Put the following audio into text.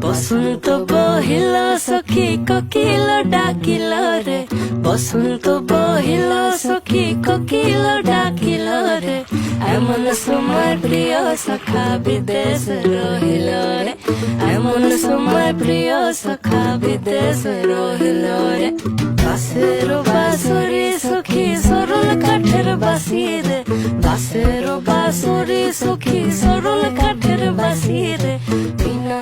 বসন্ত বহিল সখী কোকিল ডাকিল রে, বসন্ত বহিল সখী কোকিল ডাকিল রে, এমন সময় প্রিয় সখা বিদেশ রহিল রে, এমন সময় প্রিয় সখা বিদেশ রহিল রে। বাঁশের বাঁশরি সখী সরল কাঠের বাঁশি রে, বাঁশের বাঁশরি সখী সরল কাঠের বাঁশি রে, বিনা